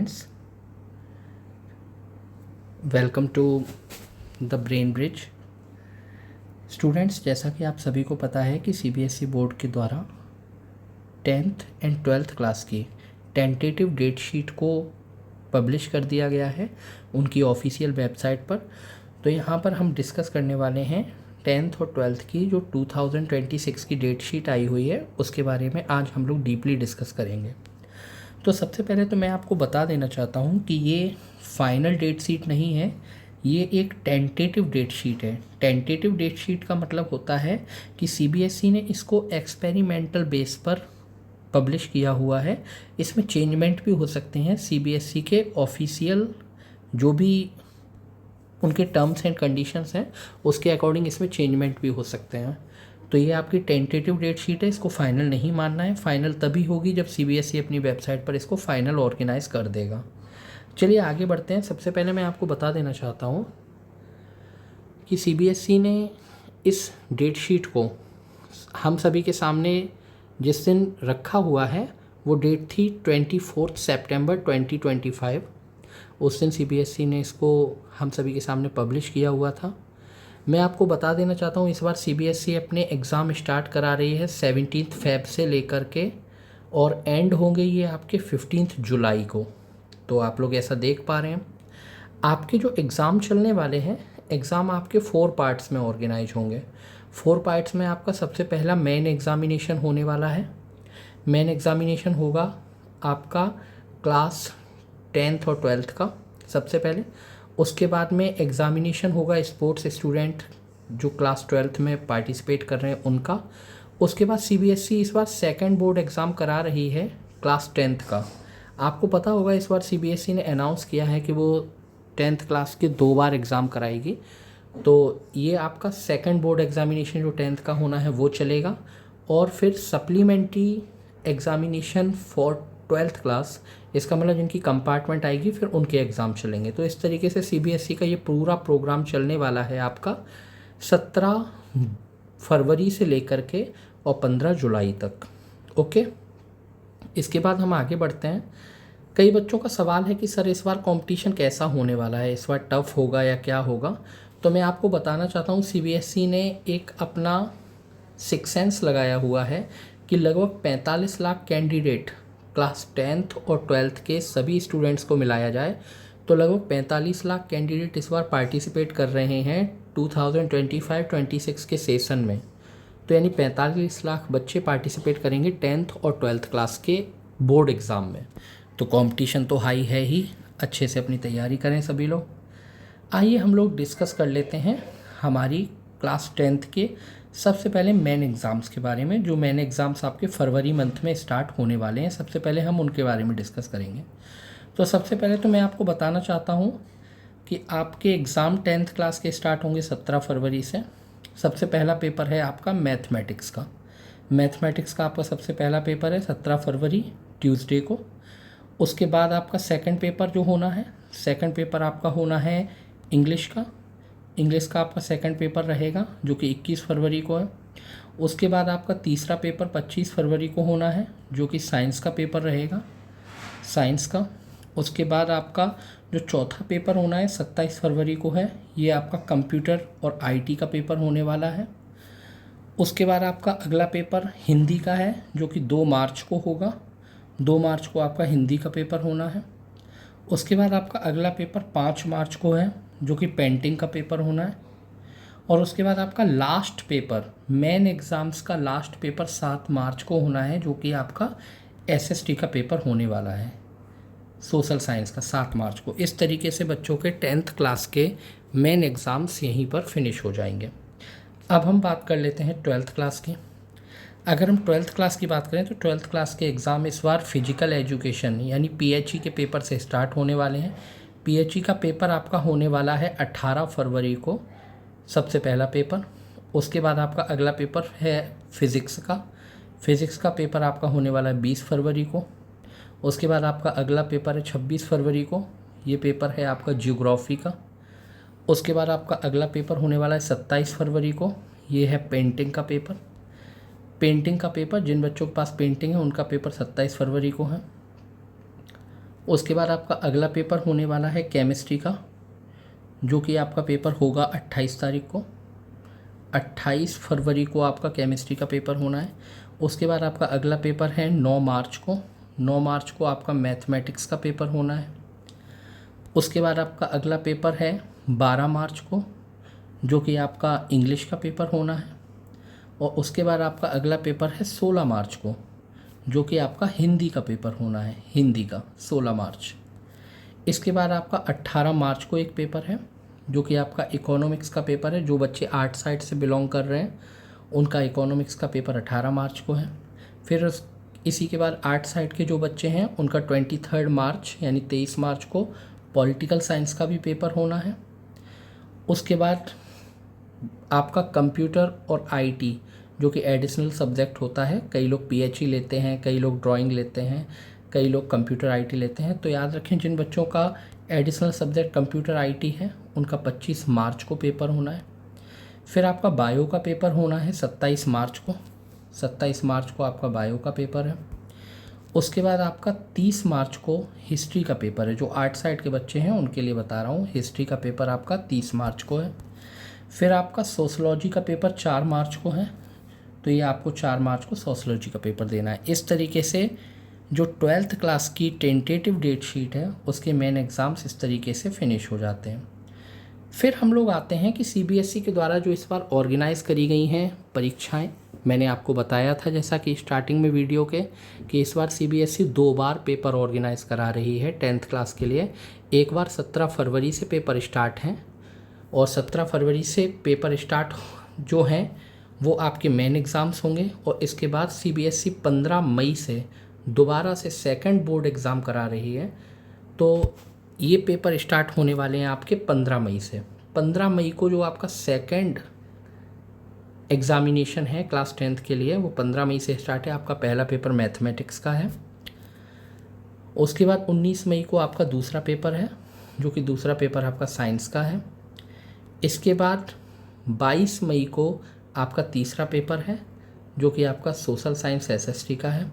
Students, welcome to the Brain Bridge. Students, जैसा कि आप सभी को पता है कि सीबीएसई बोर्ड के द्वारा 10th एंड 12th क्लास की टेंटेटिव डेट शीट को पब्लिश कर दिया गया है उनकी ऑफिशियल वेबसाइट पर। तो यहाँ पर हम डिस्कस करने वाले हैं 10th और 12th की जो 2026 की डेट शीट आई हुई है उसके बारे में आज हम लोग डीपली डिस्कस करेंगे। तो सबसे पहले तो मैं आपको बता देना चाहता हूँ कि ये फाइनल डेट शीट नहीं है, ये एक टेंटेटिव डेट शीट है। टेंटेटिव डेट शीट का मतलब होता है कि सीबीएसई ने इसको एक्सपेरिमेंटल बेस पर पब्लिश किया हुआ है। इसमें चेंजमेंट भी हो सकते हैं, सीबीएसई के ऑफिशियल जो भी उनके टर्म्स एंड कंडीशंस हैं उसके अकॉर्डिंग इसमें चेंजमेंट भी हो सकते हैं। तो ये आपकी टेंटेटिव डेट शीट है, इसको फाइनल नहीं मानना है। फाइनल तभी होगी जब सीबीएसई अपनी वेबसाइट पर इसको फाइनल ऑर्गेनाइज कर देगा। चलिए आगे बढ़ते हैं। सबसे पहले मैं आपको बता देना चाहता हूँ कि सीबीएसई ने इस डेट शीट को हम सभी के सामने जिस दिन रखा हुआ है वो डेट थी 24 सितंबर 2025। उस दिन सीबीएसई ने इसको हम सभी के सामने पब्लिश किया हुआ था। मैं आपको बता देना चाहता हूँ इस बार सीबीएसई अपने एग्ज़ाम स्टार्ट करा रही है 17 फेब से लेकर के, और एंड होंगे ये आपके 15 जुलाई को। तो आप लोग ऐसा देख पा रहे हैं आपके जो एग्ज़ाम चलने वाले हैं, एग्ज़ाम आपके 4 पार्ट्स में ऑर्गेनाइज होंगे। 4 पार्ट्स में आपका सबसे पहला मेन एग्ज़ामिनेशन होने वाला है। मेन एग्ज़ामिनेशन होगा आपका क्लास 10th और 12th का सबसे पहले। उसके बाद में एग्ज़ामिनेशन होगा स्पोर्ट्स स्टूडेंट जो क्लास 12th में पार्टिसिपेट कर रहे हैं उनका। उसके बाद सीबीएसई इस बार सेकंड बोर्ड एग्ज़ाम करा रही है क्लास 10th का। आपको पता होगा इस बार सीबीएसई ने अनाउंस किया है कि वो 10th क्लास के 2 बार एग्ज़ाम कराएगी। तो ये आपका सेकंड बोर्ड एग्ज़ामिनेशन जो 10th का होना है वो चलेगा, और फिर supplementary examination for 12th class, इसका मतलब जिनकी कंपार्टमेंट आएगी फिर उनके एग्ज़ाम चलेंगे। तो इस तरीके से सीबीएसई का ये पूरा प्रोग्राम चलने वाला है आपका 17 फरवरी से लेकर के और 15 जुलाई तक। ओके, इसके बाद हम आगे बढ़ते हैं। कई बच्चों का सवाल है कि सर इस बार कंपटीशन कैसा होने वाला है, इस बार टफ़ होगा या क्या होगा। तो मैं आपको बताना चाहता हूँ सीबीएसई ने एक अपना सिक्स सेंस लगाया हुआ है कि लगभग 45 लाख कैंडिडेट क्लास 10th और 12th के सभी स्टूडेंट्स को मिलाया जाए तो लगभग 45 लाख कैंडिडेट इस बार पार्टिसिपेट कर रहे हैं 2025-26 के सेशन में। तो यानी 45 लाख बच्चे पार्टिसिपेट करेंगे 10th और 12th क्लास के बोर्ड एग्ज़ाम में। तो कंपटीशन तो हाई है ही, अच्छे से अपनी तैयारी करें सभी लोग। आइए हम लोग डिस्कस कर लेते हैं हमारी क्लास 10th के सबसे पहले मेन एग्ज़ाम्स के बारे में। जो मेन एग्ज़ाम्स आपके फरवरी मंथ में स्टार्ट होने वाले हैं, सबसे पहले हम उनके बारे में डिस्कस करेंगे। तो सबसे पहले तो मैं आपको बताना चाहता हूँ कि आपके एग्ज़ाम 10th क्लास के स्टार्ट होंगे 17 फरवरी से। सबसे पहला पेपर है आपका मैथमेटिक्स का। मैथमेटिक्स का आपका सबसे पहला पेपर है 17 फरवरी ट्यूसडे को। उसके बाद आपका सेकंड पेपर जो होना है, सेकंड पेपर आपका होना है इंग्लिश का। इंग्लिश का आपका सेकंड पेपर रहेगा जो कि 21 फरवरी को है। उसके बाद आपका तीसरा पेपर 25 फरवरी को होना है जो कि साइंस का पेपर रहेगा, साइंस का। उसके बाद आपका जो चौथा पेपर होना है 27 फरवरी को है, ये आपका कंप्यूटर और आईटी का पेपर होने वाला है। उसके बाद आपका अगला पेपर हिंदी का है जो कि 2 मार्च को होगा। 2 मार्च को आपका हिंदी का पेपर होना है। उसके बाद आपका अगला पेपर 5 मार्च को है जो कि पेंटिंग का पेपर होना है। और उसके बाद आपका लास्ट पेपर, मेन एग्ज़ाम्स का लास्ट पेपर 7 मार्च को होना है जो कि आपका एसएसटी का पेपर होने वाला है, सोशल साइंस का, 7 मार्च को। इस तरीके से बच्चों के 10th क्लास के मेन एग्ज़ाम्स यहीं पर फिनिश हो जाएंगे। अब हम बात कर लेते हैं 12th क्लास की। अगर हम 12th क्लास की बात करें तो 12th क्लास के एग्ज़ाम इस बार फिजिकल एजुकेशन यानी पीएचई के पेपर से स्टार्ट होने वाले हैं। पीएचई का पेपर आपका होने वाला है 18 फरवरी को, सबसे पहला पेपर। उसके बाद आपका अगला पेपर है फ़िज़िक्स का। फ़िज़िक्स का पेपर आपका होने वाला है 20 फरवरी को। उसके बाद आपका अगला पेपर है 26 फरवरी को, ये पेपर है आपका जियोग्राफी का। उसके बाद आपका अगला पेपर होने वाला है 27 फरवरी को, ये है पेंटिंग का पेपर। पेंटिंग का पेपर, जिन बच्चों के पास पेंटिंग है उनका पेपर 27 फरवरी को है। उसके बाद आपका अगला पेपर होने वाला है केमिस्ट्री का, जो कि आपका पेपर होगा 28 तारीख को। 28 फरवरी को आपका केमिस्ट्री का पेपर होना है। उसके बाद आपका अगला पेपर है 9 मार्च को। 9 मार्च को आपका मैथमेटिक्स का पेपर होना है। उसके बाद आपका अगला पेपर है 12 मार्च को, जो कि आपका इंग्लिश का पेपर होना है। और उसके बाद आपका अगला पेपर है 16 मार्च को, जो कि आपका हिंदी का पेपर होना है, हिंदी का 16 मार्च। इसके बाद आपका 18 मार्च को एक पेपर है, जो कि आपका इकोनॉमिक्स का पेपर है। जो बच्चे आर्ट साइड से बिलोंग कर रहे हैं उनका इकोनॉमिक्स का पेपर 18 मार्च को है। फिर इसी के बाद आर्ट साइड के जो बच्चे हैं उनका 23 मार्च यानी 23 मार्च को पॉलिटिकल साइंस का भी पेपर होना है। उसके बाद आपका कंप्यूटर और आईटी, जो कि एडिशनल सब्जेक्ट होता है, कई लोग पीएचई लेते हैं, कई लोग ड्राइंग लेते हैं, कई लोग कंप्यूटर आईटी लेते हैं। तो याद रखें, जिन बच्चों का एडिशनल सब्जेक्ट कंप्यूटर आईटी है उनका 25 मार्च को पेपर होना है। फिर आपका बायो का पेपर होना है 27 मार्च को। 27 मार्च को आपका बायो का पेपर है। उसके बाद आपका 30 मार्च को हिस्ट्री का पेपर है। जो आर्ट साइड के बच्चे हैं उनके लिए बता रहा हूँ, हिस्ट्री का पेपर आपका 30 मार्च को है। फिर आपका सोशलॉजी का पेपर 4 मार्च को है, तो ये आपको 4 मार्च को सोशलॉजी का पेपर देना है। इस तरीके से जो 12th क्लास की टेंटेटिव डेट शीट है उसके मेन एग्ज़ाम्स इस तरीके से फिनिश हो जाते हैं। फिर हम लोग आते हैं कि सीबीएसई के द्वारा जो इस बार ऑर्गेनाइज़ करी गई हैं परीक्षाएं, मैंने आपको बताया था जैसा कि स्टार्टिंग में वीडियो के, कि इस बार सीबीएसई 2 बार पेपर ऑर्गेनाइज़ करा रही है 10th क्लास के लिए। एक बार 17 फरवरी से पेपर स्टार्ट हैं, और 17 फरवरी से पेपर स्टार्ट जो हैं वो आपके मेन एग्ज़ाम्स होंगे। और इसके बाद सीबीएसई 15 मई से दोबारा से सेकंड बोर्ड एग्ज़ाम करा रही है। तो ये पेपर स्टार्ट होने वाले हैं आपके 15 मई से। 15 मई को जो आपका सेकंड एग्ज़ामिनेशन है क्लास 10th के लिए वो 15 मई से स्टार्ट है। आपका पहला पेपर मैथमेटिक्स का है। उसके बाद 19 मई को आपका दूसरा पेपर है, जो कि दूसरा पेपर आपका साइंस का है। इसके बाद 22 मई को आपका तीसरा पेपर है, जो कि आपका सोशल साइंस एसएसटी का है।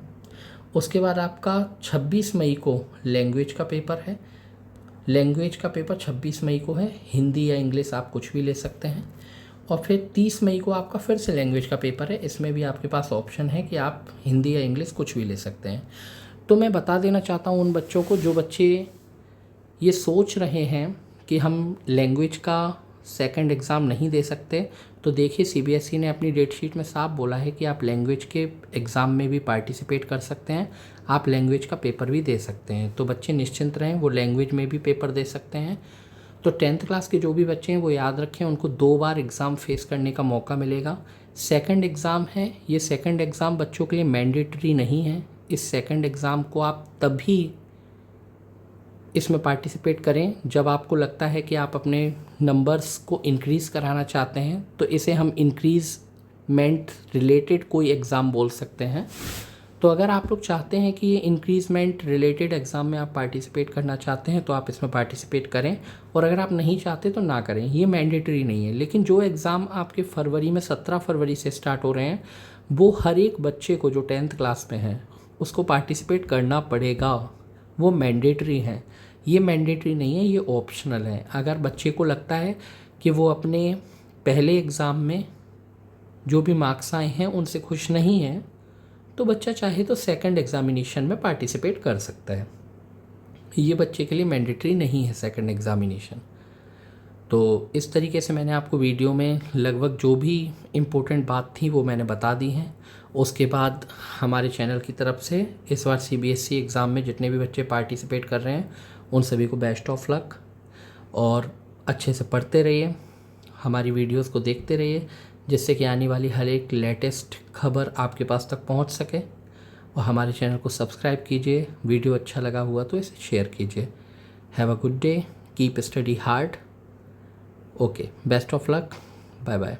उसके बाद आपका 26 मई को लैंग्वेज का पेपर है। लैंग्वेज का पेपर 26 मई को है, हिंदी या इंग्लिश आप कुछ भी ले सकते हैं। और फिर 30 मई को आपका फिर से लैंग्वेज का पेपर है। इसमें भी आपके पास ऑप्शन है कि आप हिंदी या इंग्लिश कुछ भी ले सकते हैं। तो मैं बता देना चाहता हूँ उन बच्चों को जो बच्चे ये सोच रहे हैं कि हम लैंग्वेज का सेकंड एग्ज़ाम नहीं दे सकते, तो देखिए सीबीएसई ने अपनी डेट शीट में साफ बोला है कि आप लैंग्वेज के एग्ज़ाम में भी पार्टिसिपेट कर सकते हैं, आप लैंग्वेज का पेपर भी दे सकते हैं। तो बच्चे निश्चिंत रहें, वो लैंग्वेज में भी पेपर दे सकते हैं। तो 10th क्लास के जो भी बच्चे हैं वो याद रखें, उनको 2 बार एग्ज़ाम फेस करने का मौका मिलेगा। सेकंड एग्ज़ाम है, ये सेकंड एग्ज़ाम बच्चों के लिए मैंडेटरी नहीं है। इस सेकंड एग्ज़ाम को आप तभी इसमें पार्टिसिपेट करें जब आपको लगता है कि आप अपने नंबर्स को इंक्रीज़ कराना चाहते हैं, तो इसे हम इंक्रीज़मेंट रिलेटेड कोई एग्ज़ाम बोल सकते हैं। तो अगर आप लोग चाहते हैं कि ये इंक्रीज़मेंट रिलेटेड एग्ज़ाम में आप पार्टिसिपेट करना चाहते हैं तो आप इसमें पार्टिसिपेट करें, और अगर आप नहीं चाहते तो ना करें, ये मैंडेटरी नहीं है। लेकिन जो एग्ज़ाम आपके फरवरी में 17 फरवरी से स्टार्ट हो रहे हैं वो हर एक बच्चे को जो 10th क्लास में है उसको पार्टिसिपेट करना पड़ेगा, वो मैंडेटरी हैं। ये मैंडेटरी नहीं है, ये ऑप्शनल है। अगर बच्चे को लगता है कि वो अपने पहले एग्ज़ाम में जो भी मार्क्स आए हैं उनसे खुश नहीं है, तो बच्चा चाहे तो सेकंड एग्ज़ामिनेशन में पार्टिसिपेट कर सकता है। ये बच्चे के लिए मैंडेटरी नहीं है सेकंड एग्ज़ामिनेशन। तो इस तरीके से मैंने आपको वीडियो में लगभग जो भी इम्पोर्टेंट बात थी वो मैंने बता दी हैं। उसके बाद हमारे चैनल की तरफ से इस बार सीबीएसई एग्ज़ाम में जितने भी बच्चे पार्टिसिपेट कर रहे हैं उन सभी को बेस्ट ऑफ लक, और अच्छे से पढ़ते रहिए, हमारी वीडियोस को देखते रहिए, जिससे कि आने वाली हर एक लेटेस्ट खबर आपके पास तक पहुंच सके। और हमारे चैनल को सब्सक्राइब कीजिए, वीडियो अच्छा लगा हुआ तो इसे शेयर कीजिए। Have a good day, keep study hard. Okay, best of luck, bye bye.